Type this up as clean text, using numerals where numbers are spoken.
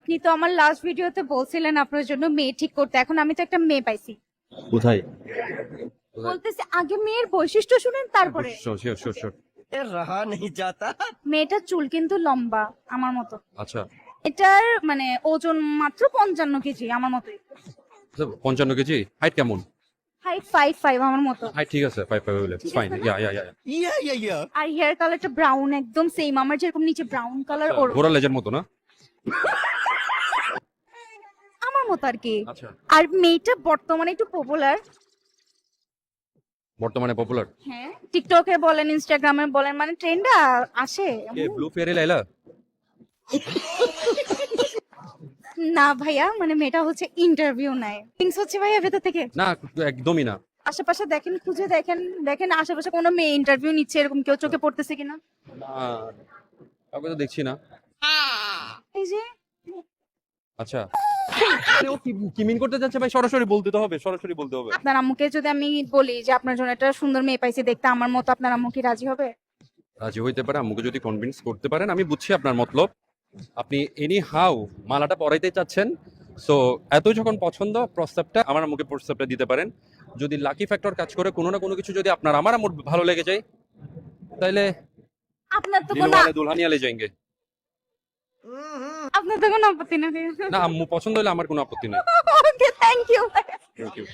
আপনি তো আমার লাস্ট ভিডিওতে বলছিলেন আপনার জন্য মেয়ে ঠিক করতে, এখন আমি তো একটা মেয়ে পাইছি। কোথায়? বলতেছি আগে মেয়ের বৈশিষ্ট্য শুনেন তারপরে। Sure sure sure. रहा नहीं जाता। মেয়েটার চুল কিন্তু লম্বা আমার মতো। আচ্ছা এটার মানে ওজন মাত্র 55 কেজি আমার মতোই। 55 কেজি। হাইট কেমন? হাইট 5'5" আমার মতো। হাইট ঠিক আছে, 5 হলে ফাইন। ইয়া ইয়া ইয়া। या আর হেয়ার কালারটা ব্রাউন, একদম সেম আমার যেরকম নিচে ব্রাউন কালার ওর ঘোড়া লেজের মতো না? আমার মতো আর কি। আচ্ছা। আর মেয়েটা বর্তমানে একটু পপুলার। বর্তমানে পপুলার। হ্যাঁ, টিকটকে বলেন, ইনস্টাগ্রামে বলেন, মানে ট্রেন্ডে আসে। কে ব্লু ফেয়ারি লাইলা? না ভাইয়া, মানে মেয়েটা হচ্ছে ইন্টারভিউ নেয়, থিংস হচ্ছে ভাইয়া ভেতর থেকে। না একদমই না। আশেপাশে দেখেন, খুঁজে দেখেন, দেখেন আশেপাশে কোনো মেয়ে ইন্টারভিউ নিচ্ছে এরকম কেউ চোখে পড়তেছে কিনা। না কাউকে তো দেখছি না। এই যে আচ্ছা আরে ও কি মিন করতে যাচ্ছে ভাই? সরাসরি বলতে তো হবে, সরাসরি বলতে হবে। আপনার আম্মুকে যদি আমি বলি যে আপনার জন্য একটা সুন্দর মেয়ে পাইছি দেখতে আমার মতো, আপনার আম্মু কি রাজি হবে? রাজি হইতে পারে, আমাকে যদি কনভিন্স করতে পারেন। আমি বুঝছি আপনার মতলব। আপনি এনি হাউ মালাটা পরাইতে চাচ্ছেন, সো এত যখন পছন্দ, প্রস্তাবটা আমার আম্মুকে প্রস্তাবটা দিতে পারেন। যদি লাকি ফ্যাক্টর কাজ করে, কোনো না কোনো কিছু যদি আপনার আমার আম্মুর ভালো লেগে যায়, তাহলে আপনার তো কোনো দিলওয়ালে দুলহানিয়া লে যাएंगे। আপনার তো কোনো আপত্তি না? না আম্মু পছন্দ হলে আমার কোনো আপত্তি নেই। Okay, thank you. Thank you.